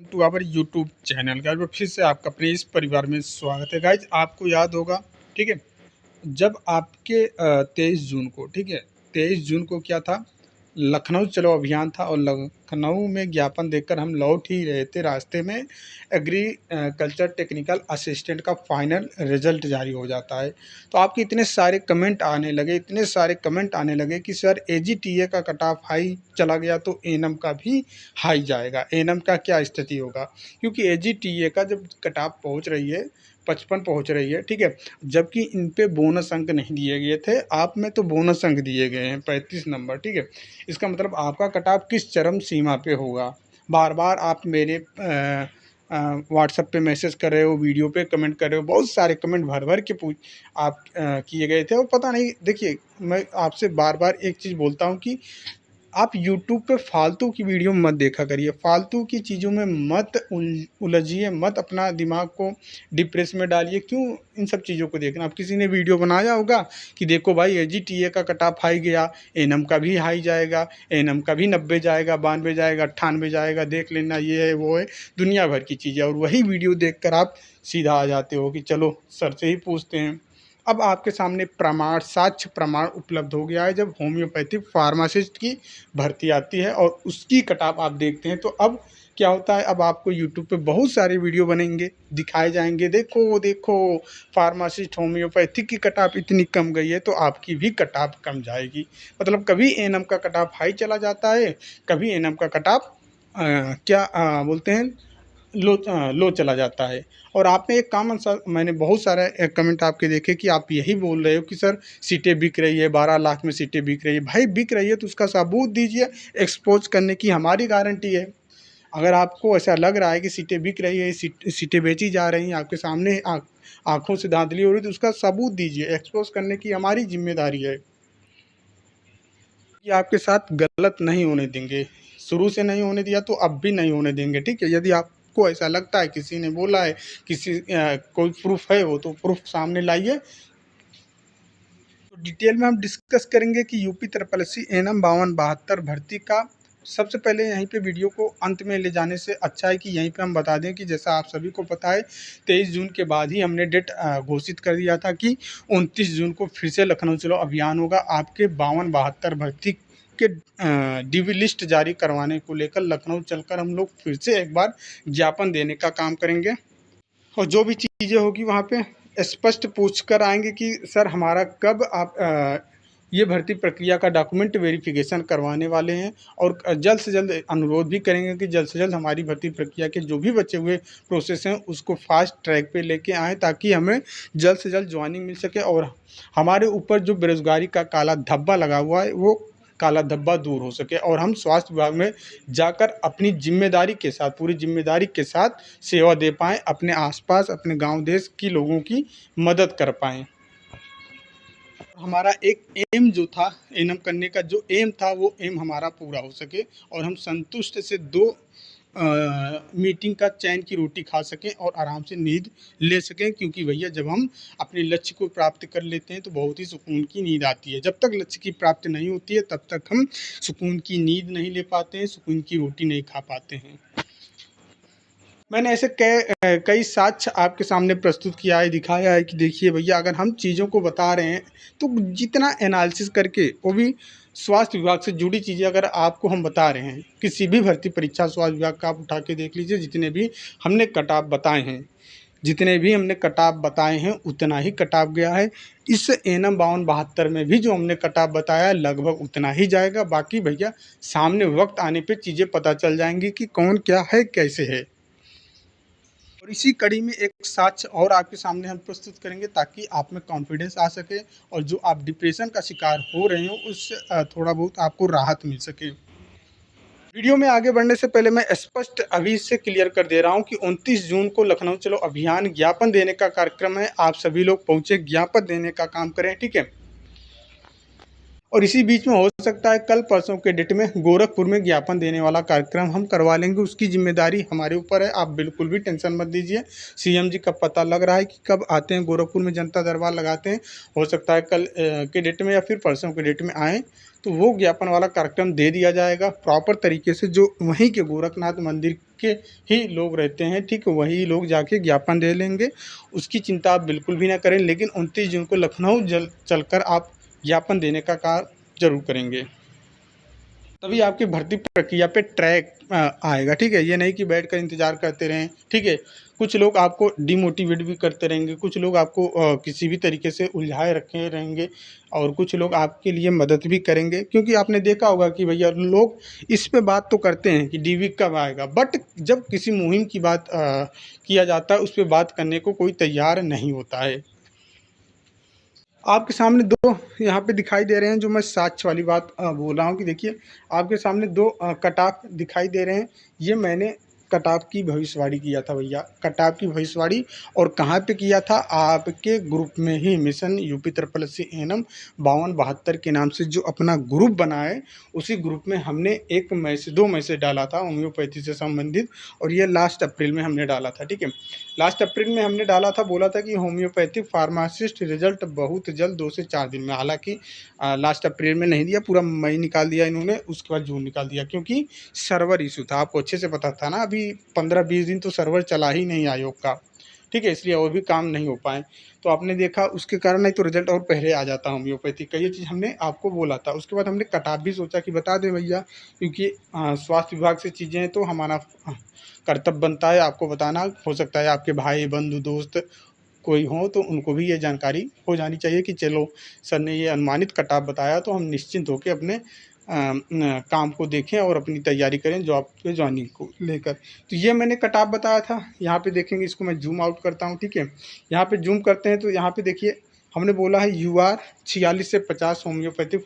To our YouTube channel guys, फिर से आपका अपने इस परिवार में स्वागत है गाइज। आपको याद होगा, ठीक है, जब आपके 23 जून को, ठीक है, 23 जून को क्या था, लखनऊ चलो अभियान था और लखनऊ में ज्ञापन देकर हम लौट ही रहे थे। रास्ते में एग्रीकल्चर टेक्निकल असिस्टेंट का फाइनल रिजल्ट जारी हो जाता है। तो आपके इतने सारे कमेंट आने लगे, इतने सारे कमेंट आने लगे कि सर एजीटीए का कट ऑफ हाई चला गया तो एएनएम का भी हाई जाएगा, एएनएम का क्या स्थिति होगा। क्योंकि एजीटीए का जब कट ऑफ पहुँच रही है 55 पहुँच रही है, ठीक है, जबकि इन पे बोनस अंक नहीं दिए गए थे, आप में तो बोनस अंक दिए गए हैं 35 नंबर, ठीक है। इसका मतलब आपका कट ऑफ किस चरम सीमा पे होगा। बार बार आप मेरे व्हाट्सएप पे मैसेज कर रहे हो, वीडियो पे कमेंट कर रहे हो, बहुत सारे कमेंट भर भर के पूछ आप किए गए थे। और पता नहीं, देखिए मैं आपसे बार बार एक चीज़ बोलता हूँ कि आप यूट्यूब पे फालतू की वीडियो मत देखा करिए, फालतू की चीज़ों में मत उलझिए, मत अपना दिमाग को डिप्रेस में डालिए। क्यों इन सब चीज़ों को देखना। अब किसी ने वीडियो बनाया होगा कि देखो भाई एजीटीए का कट ऑफ हाई गया, एएनएम का भी हाई जाएगा, एएनएम का भी 90 जाएगा, 92 जाएगा, 98 जाएगा, देख लेना, ये है वो है, दुनिया भर की चीज़ें। और वही वीडियो देखकर आप सीधा आ जाते हो कि चलो सर से ही पूछते हैं। अब आपके सामने प्रमाण, साक्ष्य प्रमाण उपलब्ध हो गया है। जब होम्योपैथिक फार्मासिस्ट की भर्ती आती है और उसकी कटाप आप देखते हैं, तो अब क्या होता है, अब आपको यूट्यूब पे बहुत सारे वीडियो बनेंगे, दिखाए जाएंगे, देखो देखो फार्मासिस्ट होम्योपैथिक की कटाप इतनी कम गई है तो आपकी भी कटाप कम जाएगी। मतलब कभी एएनएम का कटाप हाई चला जाता है, कभी एएनएम का कटाप क्या बोलते हैं, लो चला जाता है। और आपने एक कॉमन सा, मैंने बहुत सारे कमेंट आपके देखे कि आप यही बोल रहे हो कि सर सीटें बिक रही है, 12 लाख में सीटें बिक रही है। भाई बिक रही है तो उसका सबूत दीजिए, एक्सपोज करने की हमारी गारंटी है। अगर आपको ऐसा लग रहा है कि सीटें बिक रही है, सीटें बेची जा रही हैं आपके सामने, आंखों से धांधली हो रही है, तो उसका सबूत दीजिए, एक्सपोज करने की हमारी जिम्मेदारी है। ये आपके साथ गलत नहीं होने देंगे, शुरू से नहीं होने दिया तो अब भी नहीं होने देंगे, ठीक है। यदि आपको ऐसा लगता है किसी ने बोला है, किसी कोई प्रूफ है, वो तो प्रूफ सामने लाइए। तो डिटेल में हम डिस्कस करेंगे कि UP triple S C ANM 5272 भर्ती का। सबसे पहले यहीं पे वीडियो को अंत में ले जाने से अच्छा है कि यहीं पे हम बता दें कि जैसा आप सभी को पता है 23 जून के बाद ही हमने डेट घोषित कर दिया था कि 29 जून को फिर से लखनऊ चलो अभियान होगा। आपके 5272 भर्ती के डीवी लिस्ट जारी करवाने को लेकर लखनऊ चलकर हम लोग फिर से एक बार ज्ञापन देने का काम करेंगे। और जो भी चीज़ें होगी वहाँ पे स्पष्ट पूछ कर आएंगे कि सर हमारा कब आप ये भर्ती प्रक्रिया का डॉक्यूमेंट वेरिफिकेशन करवाने वाले हैं। और जल्द से जल्द अनुरोध भी करेंगे कि जल्द से जल्द हमारी भर्ती प्रक्रिया के जो भी बचे हुए प्रोसेस हैं उसको फास्ट ट्रैक पे लेके आएँ, ताकि हमें जल्द से जल्द ज्वाइनिंग मिल सके और हमारे ऊपर जो बेरोज़गारी का काला धब्बा लगा हुआ है वो काला धब्बा दूर हो सके और हम स्वास्थ्य विभाग में जाकर अपनी जिम्मेदारी के साथ, पूरी जिम्मेदारी के साथ सेवा दे पाएँ, अपने आसपास, अपने गांव देश की लोगों की मदद कर पाएँ। हमारा एक एम जो था, एएनएम करने का जो एम था, वो एम हमारा पूरा हो सके और हम संतुष्ट से 2 मीटिंग का चैन की रोटी खा सकें और आराम से नींद ले सकें। क्योंकि भैया जब हम अपने लक्ष्य को प्राप्त कर लेते हैं तो बहुत ही सुकून की नींद आती है। जब तक लक्ष्य की प्राप्ति नहीं होती है तब तक हम सुकून की नींद नहीं ले पाते हैं, सुकून की रोटी नहीं खा पाते हैं। मैंने ऐसे कई साक्ष्य आपके सामने प्रस्तुत किया है, दिखाया है कि देखिए भैया अगर हम चीज़ों को बता रहे हैं तो जितना एनालिसिस करके, वो भी स्वास्थ्य विभाग से जुड़ी चीज़ें अगर आपको हम बता रहे हैं, किसी भी भर्ती परीक्षा स्वास्थ्य विभाग का आप उठा के देख लीजिए, जितने भी हमने कटाव बताए हैं, जितने भी हमने कटाव बताए हैं उतना ही कटाव गया है। इस एएनएम 5272 में भी जो हमने कटाव बताया लगभग उतना ही जाएगा। बाकी भैया सामने वक्त आने पे चीज़ें पता चल जाएंगी कि कौन क्या है, कैसे है। और इसी कड़ी में एक साक्ष्य और आपके सामने हम प्रस्तुत करेंगे ताकि आप में कॉन्फिडेंस आ सके और जो आप डिप्रेशन का शिकार हो रहे हो उससे थोड़ा बहुत आपको राहत मिल सके। वीडियो में आगे बढ़ने से पहले मैं स्पष्ट अभी से क्लियर कर दे रहा हूं कि 29 जून को लखनऊ चलो अभियान ज्ञापन देने का कार्यक्रम है। आप सभी लोग पहुंचे, ज्ञापन देने का काम करें, ठीक है। और इसी बीच में हो सकता है कल परसों के डेट में गोरखपुर में ज्ञापन देने वाला कार्यक्रम हम करवा लेंगे, उसकी जिम्मेदारी हमारे ऊपर है, आप बिल्कुल भी टेंशन मत लीजिए। सीएम जी का पता लग रहा है कि कब आते हैं गोरखपुर में, जनता दरबार लगाते हैं, हो सकता है कल के डेट में या फिर परसों के डेट में आएँ, तो वो ज्ञापन वाला कार्यक्रम दे दिया जाएगा प्रॉपर तरीके से। जो वहीं के गोरखनाथ मंदिर के ही लोग रहते हैं, ठीक वही लोग जाके ज्ञापन दे लेंगे, उसकी चिंता आप बिल्कुल भी ना करें। लेकिन 29 जून को लखनऊ चलकर आप ज्ञापन देने का कार्य जरूर करेंगे, तभी आपकी भर्ती प्रक्रिया पे ट्रैक आएगा। ठीक है, ये नहीं कि बैठकर इंतज़ार करते रहें। ठीक है, कुछ लोग आपको डिमोटिवेट भी करते रहेंगे, कुछ लोग आपको किसी भी तरीके से उलझाए रखे रहेंगे, और कुछ लोग आपके लिए मदद भी करेंगे। क्योंकि आपने देखा होगा कि भैया लोग इस पे बात तो करते हैं कि डीवी कब आएगा, बट जब किसी मुहिम की बात किया जाता है, उस पर बात करने को कोई तैयार नहीं होता है। आपके सामने दो यहाँ पे दिखाई दे रहे हैं, जो मैं साक्ष्य वाली बात बोल रहा हूँ कि देखिए आपके सामने दो कटाप दिखाई दे रहे हैं। ये मैंने कटाप की भविष्यवाणी किया था भैया, कटाप की भविष्यवाणी। और कहाँ पे किया था? आपके ग्रुप में ही, मिशन यूपी तृप्पल एनम 5272 के नाम से जो अपना ग्रुप बना है, उसी ग्रुप में हमने एक मैसेज, 2 मैसेज डाला था होम्योपैथी से संबंधित, और ये लास्ट अप्रैल में हमने डाला था। ठीक है, लास्ट अप्रैल में हमने डाला था, बोला था कि होम्योपैथिक फार्मासिस्ट रिजल्ट बहुत जल्द 2 से 4 दिन में। हालांकि लास्ट अप्रैल में नहीं दिया, पूरा मई निकाल दिया इन्होंने, उसके बाद जून निकाल दिया, क्योंकि सर्वर इशू था। आपको अच्छे से पता था ना, अभी 15-20 दिन तो सर्वर चला ही नहीं आयोग का। ठीक है, इसलिए और भी काम नहीं हो पाए, तो आपने देखा उसके कारण, नहीं तो रिजल्ट और पहले आ जाता होम्योपैथिक का। ये चीज़ हमने आपको बोला था। उसके बाद हमने कटाप भी सोचा कि बता दें भैया, क्योंकि स्वास्थ्य विभाग से चीज़ें हैं तो हमारा कर्तव्य बनता है आपको बताना। हो सकता है आपके भाई बंधु दोस्त कोई हो तो उनको भी ये जानकारी हो जानी चाहिए कि चलो सर ने ये अनुमानित कटाव बताया, तो हम निश्चिंत होकर अपने काम को देखें और अपनी तैयारी करें जॉब पे ज्वाइनिंग को लेकर। तो ये मैंने कटाव बताया था। यहाँ पे देखेंगे, इसको मैं जूम आउट करता हूँ। ठीक है, यहाँ पे जूम करते हैं तो यहाँ पे देखिए हमने बोला है UR 46 से 50 homeopathic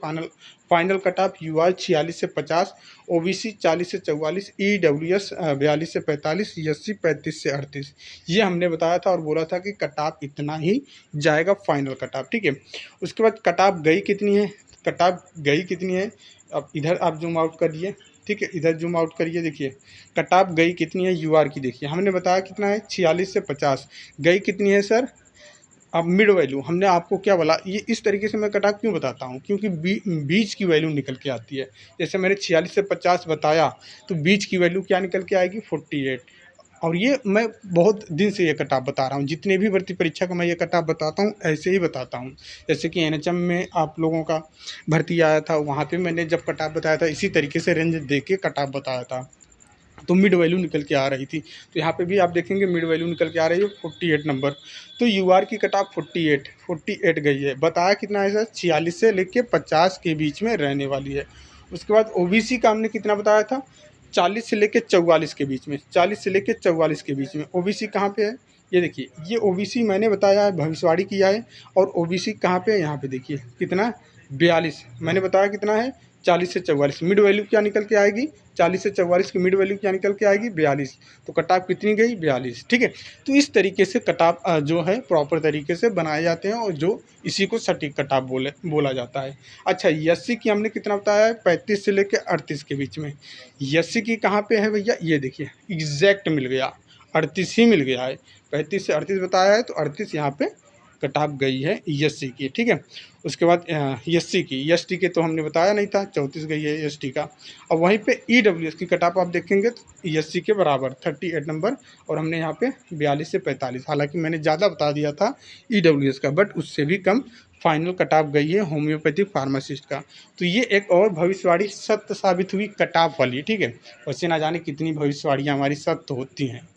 final cut off UR 46 से 50, OBC 40 से 44, EWS 42 से 45, SC 35 से 38। ये हमने बताया था और बोला था कि कट ऑफ इतना ही जाएगा फाइनल कट ऑफ। ठीक है, उसके बाद कट ऑफ गई कितनी है, कट ऑफ गई कितनी है, अब इधर आप जूम आउट करिए। ठीक है, इधर जूम आउट करिए, देखिए कट ऑफ गई कितनी है UR की। देखिए हमने बताया कितना है, 46 से 50, गई कितनी है सर। अब मिड वैल्यू हमने आपको क्या बोला, ये इस तरीके से मैं कट ऑफ क्यों बताता हूँ, क्योंकि बीच की वैल्यू निकल के आती है। जैसे मैंने 46 से 50 बताया, तो बीच की वैल्यू क्या निकल के आएगी, 48। और ये मैं बहुत दिन से ये कट ऑफ बता रहा हूँ, जितने भी भर्ती परीक्षा का मैं ये कट ऑफ बताता हूँ, ऐसे ही बताता हूँ। जैसे कि NHM में आप लोगों का भर्ती आया था, वहाँ पे मैंने जब कट ऑफ बताया था, इसी तरीके से रेंज दे के कट ऑफ बताया था, तो मिड वैल्यू निकल के आ रही थी। तो यहाँ पे भी आप देखेंगे मिड वैल्यू निकल के आ रही है 48 नंबर। तो UR की कट ऑफ 48 गई है। बताया कितना है सर, 46 से लेके 50 के बीच में रहने वाली है। उसके बाद OBC का हमने कितना बताया था, 40 से लेके 44 के बीच में, 40 से लेके 44 के बीच में। OBC कहाँ पे है, ये देखिए, ये OBC मैंने बताया है, भविष्यवाणी किया है। और OBC कहाँ पे है, यहाँ पे देखिए कितना, 42 मैंने बताया कितना है, 40 से 44। मिड वैल्यू क्या निकल के आएगी, 40 से 44 की मिड वैल्यू क्या निकल के आएगी, 42। तो कट ऑफ कितनी गई, 42। ठीक है, तो इस तरीके से कट ऑफ जो है प्रॉपर तरीके से बनाए जाते हैं, और जो इसी को सटीक कट ऑफ बोला जाता है। अच्छा, SC की हमने कितना बताया है, 35 से लेकर 38 के बीच में। SC की कहाँ पे है भैया, ये देखिए एग्जैक्ट मिल गया, 38 ही मिल गया है। 35 से 38 बताया है, तो 38 यहाँ पे कट ऑफ गई है SC की। ठीक है, उसके बाद SC की, ST के तो हमने बताया नहीं था, 34 गई है ST का। और वहीं पे EWS की कट ऑफ आप देखेंगे तो SC के बराबर 38 नंबर, और हमने यहाँ पे 42 से 45, हालांकि मैंने ज़्यादा बता दिया था EWS का, बट उससे भी कम फाइनल कट ऑफ गई है होम्योपैथिक फार्मासिस्ट का। तो ये एक और भविष्यवाणी सत्य साबित हुई कट ऑफ वाली। ठीक है, वैसे ना जाने कितनी भविष्यवाणियाँ हमारी सत्य होती हैं।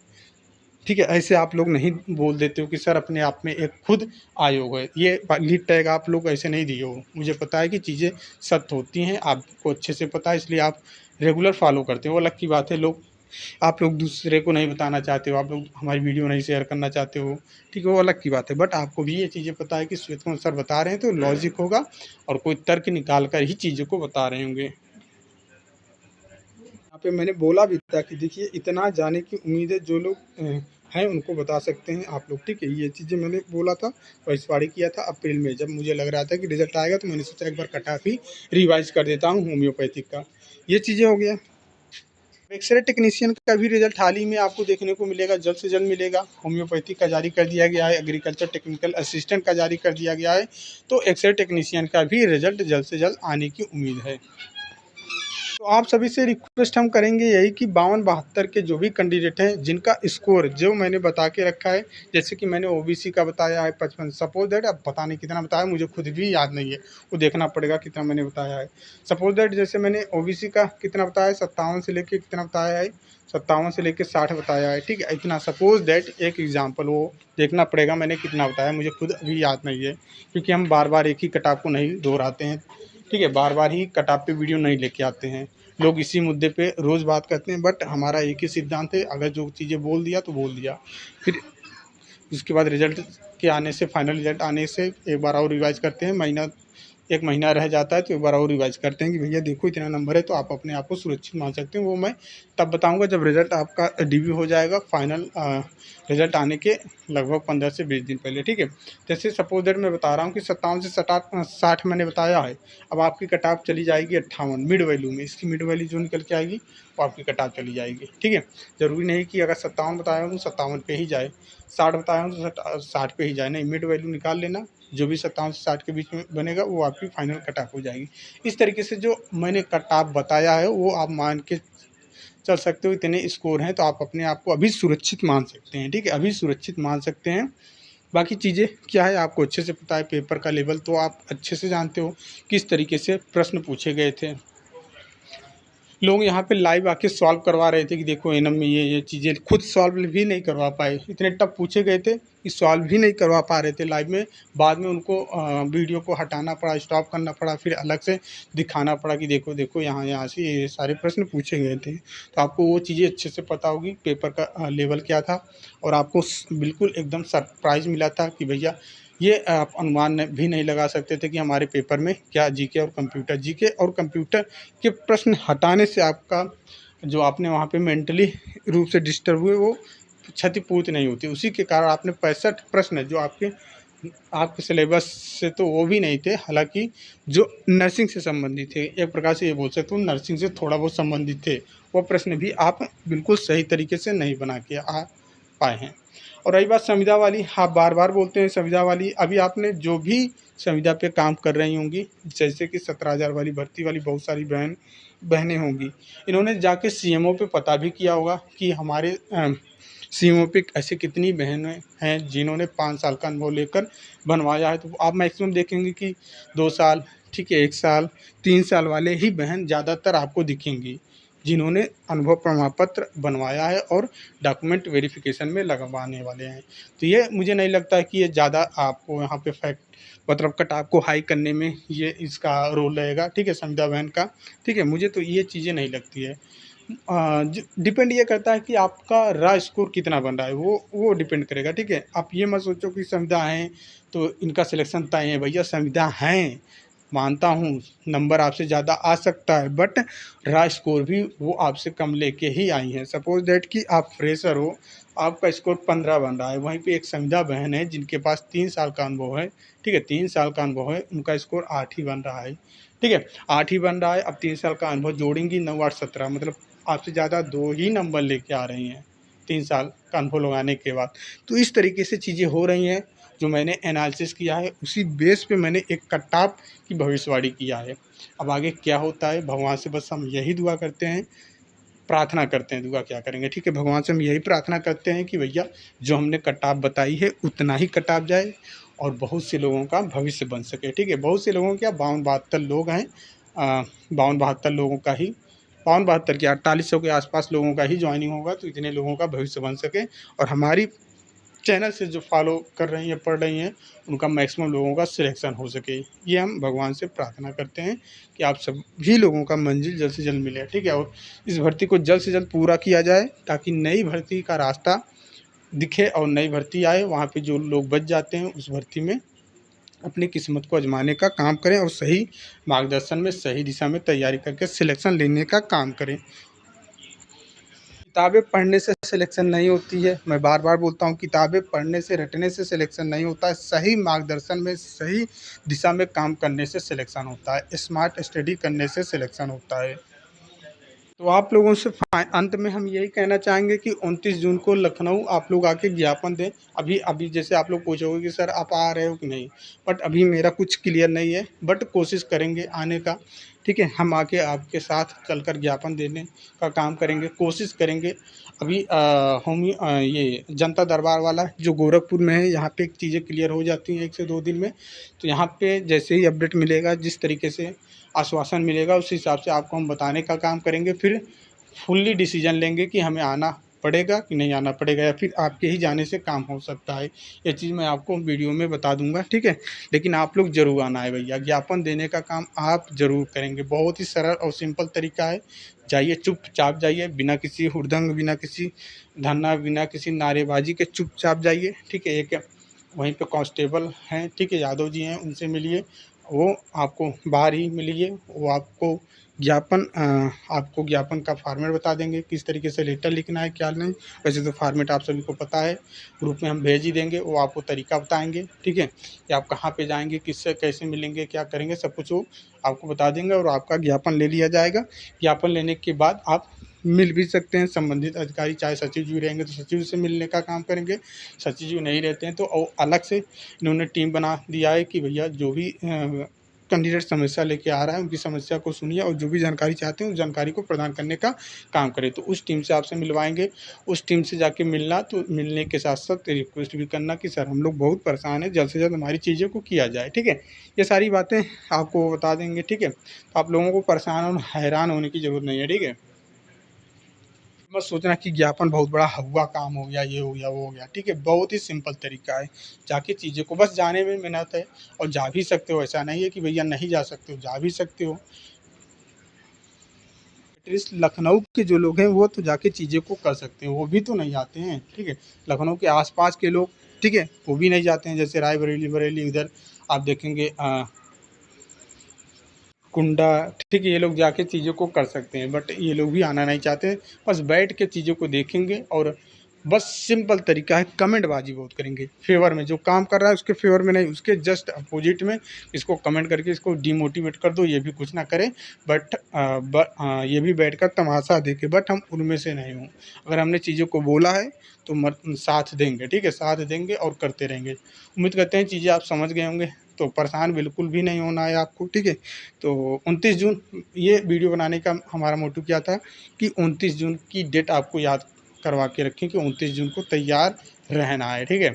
ठीक है, ऐसे आप लोग नहीं बोल देते हो कि सर अपने आप में एक खुद आयोग है, ये लीड टैग आप लोग ऐसे नहीं दिए हो। मुझे पता है कि चीज़ें सत्य होती हैं, आपको अच्छे से पता है, इसलिए आप रेगुलर फॉलो करते हो। वो अलग की बात है, लोग आप लोग दूसरे को नहीं बताना चाहते हो, आप लोग हमारी वीडियो नहीं शेयर करना चाहते हो, ठीक है, वो अलग की बात है। बट आपको भी ये चीज़ें पता है कि श्वेतकुमार सर बता रहे हैं तो लॉजिक होगा, और कोई तर्क निकाल कर ही चीज़ों को बता रहे होंगे। यहाँ पे मैंने बोला भी था कि देखिए इतना जाने की उम्मीद है, जो लोग हैं उनको बता सकते हैं आप लोग, ठीक है। ये चीज़ें मैंने बोला था, भविष्यवाणी किया था अप्रैल में, जब मुझे लग रहा था कि रिजल्ट आएगा, तो मैंने सोचा एक बार कट ऑफ ही रिवाइज कर देता हूँ होम्योपैथिक का। ये चीज़ें हो गया। एक्सरे टेक्नीशियन का भी रिजल्ट हाल ही में आपको देखने को मिलेगा, जल्द से जल्द मिलेगा। होम्योपैथिक का जारी कर दिया गया है, एग्रीकल्चर टेक्निकल असिस्टेंट का जारी कर दिया गया है, तो एक्सरे टेक्नीशियन का भी रिजल्ट जल्द से जल्द आने की उम्मीद है। तो आप सभी से रिक्वेस्ट हम करेंगे यही कि 52-72 के जो भी कैंडिडेट हैं, जिनका स्कोर जो मैंने बता के रखा है, जैसे कि मैंने ओबीसी का बताया है 55, सपोज दैट, अब पता नहीं कितना बताया, मुझे खुद भी याद नहीं है, वो देखना पड़ेगा कितना मैंने बताया है। सपोज दैट जैसे मैंने ओबीसी का कितना बताया है, 57 से लेके कितना बताया है, 57 से लेके 60 बताया है, ठीक है। इतना सपोज दैट एक एग्जाम्पल, वो देखना पड़ेगा मैंने कितना बताया, मुझे खुद अभी याद नहीं है, क्योंकि हम बार बार एक ही कटाप को नहीं दोहराते हैं, ठीक है। बार बार ही कटाप पे वीडियो नहीं लेके आते हैं, लोग इसी मुद्दे पे रोज़ बात करते हैं, बट हमारा एक ही सिद्धांत है, अगर जो चीज़ें बोल दिया तो बोल दिया, फिर उसके बाद रिजल्ट के आने से, फाइनल रिजल्ट आने से एक बार और रिवाइज़ करते हैं, एक महीना रह जाता है तो एक बार और रिवाइज़ करते हैं कि भैया देखो इतना नंबर है, तो आप अपने आप को सुरक्षित मान सकते हैं। वो मैं तब बताऊंगा जब रिज़ल्ट आपका डीबी हो जाएगा, फाइनल रिज़ल्ट आने के लगभग 15 से 20 दिन पहले, ठीक है। जैसे सपोज दैट मैं बता रहा हूँ कि 57 से 60 मैंने बताया है, अब आपकी कट ऑफ चली जाएगी 58 मिड वैल्यू में, इसकी मिड वैल्यू जो निकल के आएगी वो आपकी कट ऑफ चली जाएगी, ठीक है। ज़रूरी नहीं कि अगर 57 बताया हूँ तो 57 पे ही जाए, 60 बताया हूँ तो 60 पे ही जाए, नहीं, मिड वैल्यू निकाल लेना, जो भी 57 से 60 के बीच में बनेगा वो आपकी फाइनल कट ऑफ हो जाएगी। इस तरीके से जो मैंने कट ऑफ बताया है वो आप मान के चल सकते हो, इतने स्कोर हैं तो आप अपने आप को अभी सुरक्षित मान सकते हैं, ठीक है, अभी सुरक्षित मान सकते हैं। बाकी चीज़ें क्या है आपको अच्छे से पता है, पेपर का लेवल तो आप अच्छे से जानते हो, किस तरीके से प्रश्न पूछे गए थे। लोग यहाँ पे लाइव आके सॉल्व करवा रहे थे कि देखो एनम में ये चीज़ें, खुद सॉल्व भी नहीं करवा पाए, इतने टफ पूछे गए थे कि सॉल्व भी नहीं करवा पा रहे थे लाइव में। बाद में उनको वीडियो को हटाना पड़ा, स्टॉप करना पड़ा, फिर अलग से दिखाना पड़ा कि देखो देखो यहाँ से ये सारे प्रश्न पूछे गए थे। तो आपको वो चीज़ें अच्छे से पता होगी, पेपर का लेवल क्या था, और आपको बिल्कुल एकदम सरप्राइज़ मिला था कि भैया ये आप अनुमान भी नहीं लगा सकते थे कि हमारे पेपर में क्या जीके और कंप्यूटर के प्रश्न हटाने से आपका जो आपने वहाँ पे मेंटली रूप से डिस्टर्ब हुए वो क्षतिपूर्ति नहीं होती। उसी के कारण आपने 65 प्रश्न जो आपके सिलेबस से तो वो भी नहीं थे, हालांकि जो नर्सिंग से संबंधित थे, एक प्रकार से ये बोल सकते हो नर्सिंग से थोड़ा बहुत संबंधित थे, वो प्रश्न भी आप बिल्कुल सही तरीके से नहीं बना के आ पाए हैं। और रही बात संविदा वाली, आप बार बार बोलते हैं संविदा वाली, अभी आपने जो भी संविदा पे काम कर रही होंगी, जैसे कि 17,000 वाली भर्ती वाली बहुत सारी बहनें होंगी, इन्होंने जाके सीएमओ पे पता भी किया होगा कि हमारे सीएमओ पे ऐसे कितनी बहनें हैं जिन्होंने 5 साल का अनुभव लेकर बनवाया है। तो आप मैक्सिमम देखेंगे कि 2 साल, ठीक है, 1 साल, 3 साल वाले ही बहन ज़्यादातर आपको दिखेंगी, जिन्होंने अनुभव प्रमाण पत्र बनवाया है और डॉक्यूमेंट वेरिफिकेशन में लगवाने वाले हैं। तो ये मुझे नहीं लगता कि ये ज़्यादा आपको यहाँ पे फैक्ट मतलब कट आपको हाई करने में ये इसका रोल रहेगा, ठीक है, संविदा बहन का, ठीक है। मुझे तो ये चीज़ें नहीं लगती है। डिपेंड ये करता है कि आपका रॉ स्कोर कितना बन रहा है, वो डिपेंड करेगा, ठीक है। आप ये मत सोचो कि संविदा हैं तो इनका सिलेक्शन तय है, भैया संविदा हैं, मानता हूँ नंबर आपसे ज़्यादा आ सकता है, बट रॉ स्कोर भी वो आपसे कम लेके ही आई हैं। सपोज दैट कि आप फ्रेशर हो, आपका स्कोर 15 बन रहा है, वहीं पे एक संविदा बहन है जिनके पास 3 साल का अनुभव है, ठीक है, 3 साल का अनुभव है, उनका स्कोर 8 ही बन रहा है, ठीक है, 8 ही बन रहा है। अब 3 साल का अनुभव जोड़ेंगी, 9 8 17, मतलब आपसे ज़्यादा 2 ही नंबर लेके आ रही हैं 3 साल का अनुभव लगाने के बाद। तो इस तरीके से चीज़ें हो रही हैं, जो मैंने एनालिसिस किया है उसी बेस पे मैंने एक कट ऑफ की भविष्यवाणी किया है। अब आगे क्या होता है, भगवान से बस हम यही दुआ करते हैं, प्रार्थना करते हैं, दुआ क्या करेंगे, ठीक है, भगवान से हम यही प्रार्थना करते हैं कि भैया जो हमने कट ऑफ बताई है उतना ही कट ऑफ जाए और बहुत से लोगों का भविष्य बन सके, ठीक है। बहुत से लोगों क्या 52-72 लोग हैं, 52-72 लोगों का ही, 52-72 के 4800 के आसपास लोगों का ही ज्वाइनिंग होगा, तो इतने लोगों का भविष्य बन सके और हमारी चैनल से जो फॉलो कर रही हैं, पढ़ रही हैं, उनका मैक्सिमम लोगों का सिलेक्शन हो सके। ये हम भगवान से प्रार्थना करते हैं कि आप सभी लोगों का मंजिल जल्द से जल्द मिले, ठीक है, और इस भर्ती को जल्द से जल्द पूरा किया जाए ताकि नई भर्ती का रास्ता दिखे और नई भर्ती आए, वहाँ पे जो लोग बच जाते हैं उस भर्ती में अपनी किस्मत को आजमाने का काम करें और सही मार्गदर्शन में, सही दिशा में तैयारी करके सिलेक्शन लेने का काम करें। किताबें पढ़ने से सिलेक्शन नहीं होती है। मैं बार-बार बोलता हूँ, किताबें पढ़ने से, रटने से सिलेक्शन नहीं होता है। सही मार्गदर्शन में, सही दिशा में काम करने से सिलेक्शन होता है। स्मार्ट स्टडी करने से सिलेक्शन होता है। तो आप लोगों से अंत में हम यही कहना चाहेंगे कि 29 जून को लखनऊ आप लोग आके ज्ञापन दें। अभी अभी जैसे आप लोग पूछोगे कि सर आप आ रहे हो कि नहीं, बट अभी मेरा कुछ क्लियर नहीं है, बट कोशिश करेंगे आने का। ठीक है, हम आके आपके साथ चलकर ज्ञापन देने का काम करेंगे, कोशिश करेंगे। अभी ये जनता दरबार वाला जो गोरखपुर में है, यहाँ पे चीज़ें क्लियर हो जाती हैं 1 से 2 दिन में। तो यहाँ पे जैसे ही अपडेट मिलेगा, जिस तरीके से आश्वासन मिलेगा, उस हिसाब से आपको हम बताने का काम करेंगे। फिर फुल्ली डिसीजन लेंगे कि हमें आना पड़ेगा कि नहीं आना पड़ेगा, या फिर आपके ही जाने से काम हो सकता है। ये चीज़ मैं आपको वीडियो में बता दूंगा, ठीक है। लेकिन आप लोग ज़रूर आना है भैया, ज्ञापन देने का काम आप ज़रूर करेंगे। बहुत ही सरल और सिंपल तरीका है। जाइए, चुपचाप जाइए, बिना किसी हुड़दंग, बिना किसी धरना, बिना किसी नारेबाजी के चुपचाप जाइए, ठीक है। एक वहीं पे कांस्टेबल हैं, ठीक है, यादव जी हैं, उनसे मिलिए। वो आपको बाहर ही मिलिए, वो आपको ज्ञापन का फॉर्मेट बता देंगे, किस तरीके से लेटर लिखना है, क्या नहीं। वैसे तो फॉर्मेट आप सभी को पता है, ग्रुप में हम भेज ही देंगे। वो आपको तरीका बताएंगे, ठीक है, कि आप कहाँ पे जाएंगे, किससे कैसे मिलेंगे, क्या करेंगे, सब कुछ वो आपको बता देंगे और आपका ज्ञापन ले लिया जाएगा। ज्ञापन लेने के बाद आप मिल भी सकते हैं संबंधित अधिकारी, चाहे सचिव जी रहेंगे तो सचिव से मिलने का काम करेंगे। सचिव जी नहीं रहते हैं तो अलग से इन्होंने टीम बना दिया है कि भैया जो भी कैंडिडेट समस्या लेके आ रहा है, उनकी समस्या को सुनिए और जो भी जानकारी चाहते हैं उस जानकारी को प्रदान करने का काम करें। तो उस टीम से आपसे मिलवाएंगे। उस टीम से जाके मिलना, तो मिलने के साथ साथ रिक्वेस्ट भी करना कि सर हम लोग बहुत परेशान हैं, जल्द से जल्द हमारी चीज़ों को किया जाए, ठीक है। ये सारी बातें आपको बता देंगे, ठीक है। तो आप लोगों को परेशान और हैरान होने की ज़रूरत नहीं है, ठीक है। मत सोचना कि ज्ञापन बहुत बड़ा हवा काम हो गया, ये हो गया, वो हो गया, ठीक है। बहुत ही सिंपल तरीका है, जाके चीज़ें को बस जाने में मेहनत है। और जा भी सकते हो, ऐसा नहीं है कि भैया नहीं जा सकते हो, जा भी सकते हो। एटलीस्ट लखनऊ के जो लोग हैं वो तो जाके चीज़ें को कर सकते हैं, वो भी तो नहीं जाते हैं, ठीक है। लखनऊ के आसपास के लोग, ठीक है, वो भी नहीं जाते हैं। जैसे रायबरेली, बरेली, इधर आप देखेंगे कुंडा, ठीक है, ये लोग जाके चीज़ों को कर सकते हैं, बट ये लोग भी आना नहीं चाहते। बस बैठ के चीज़ों को देखेंगे और बस सिंपल तरीका है, कमेंटबाजी बहुत करेंगे फेवर में। जो काम कर रहा है उसके फेवर में नहीं, उसके जस्ट अपोजिट में इसको कमेंट करके इसको डिमोटिवेट कर दो। ये भी कुछ ना करें, बट ये भी बैठकर तमाशा देखे, बट हम उनमें से नहीं हूँ। अगर हमने चीज़ों को बोला है तो साथ देंगे, ठीक है, साथ देंगे और करते रहेंगे। उम्मीद करते हैं चीज़ें आप समझ गए होंगे। तो परेशान बिल्कुल भी नहीं होना है आपको, ठीक है। तो 29 जून, ये वीडियो बनाने का हमारा मोटिव क्या था कि 29 जून की डेट आपको याद करवा के रखें कि 29 जून को तैयार रहना है, ठीक है।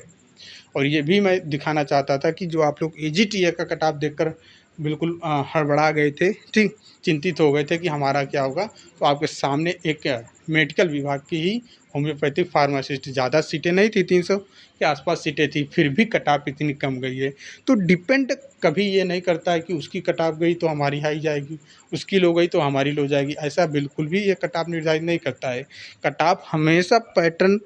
और ये भी मैं दिखाना चाहता था कि जो आप लोग एजीटीए का कट ऑफ देखकर बिल्कुल हड़बड़ा गए थे, ठीक, चिंतित हो गए थे कि हमारा क्या होगा, तो आपके सामने एक मेडिकल विभाग की ही होम्योपैथिक फार्मासिस्ट, ज़्यादा सीटें नहीं थी, 300 के आसपास सीटें थी, फिर भी कट ऑफ इतनी कम गई है। तो डिपेंड कभी ये नहीं करता है कि उसकी कट ऑफ गई तो हमारी हाई जाएगी, उसकी लो गई तो हमारी लो जाएगी, ऐसा बिल्कुल भी ये कट ऑफ निर्धारित नहीं करता है। कट ऑफ हमेशा पैटर्न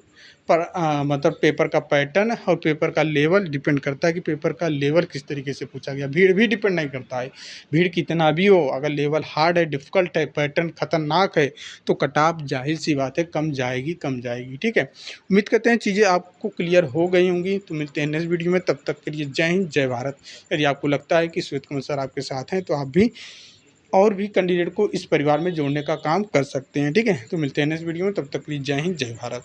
पर मतलब पेपर का पैटर्न और पेपर का लेवल डिपेंड करता है कि पेपर का लेवल किस तरीके से पूछा गया। भीड़ भी डिपेंड नहीं करता है, भीड़ कितना भी हो, अगर लेवल हार्ड है, डिफ़िकल्ट है, पैटर्न खतरनाक है, तो कट ऑफ ज़ाहिर सी बात है कम जाएगी, कम जाएगी, ठीक है। उम्मीद करते हैं चीज़ें आपको क्लियर हो गई होंगी। तो मिलते हैं नेक्स्ट वीडियो में, तब तक के लिए जय हिंद, जय भारत। यदि आपको लगता है कि श्वेत कमल सर आपके साथ हैं तो आप भी और भी कैंडिडेट को इस परिवार में जोड़ने का काम कर सकते हैं, ठीक है। तो मिलते हैं नेक्स्ट वीडियो में, तब तक के लिए जय हिंद, जय भारत।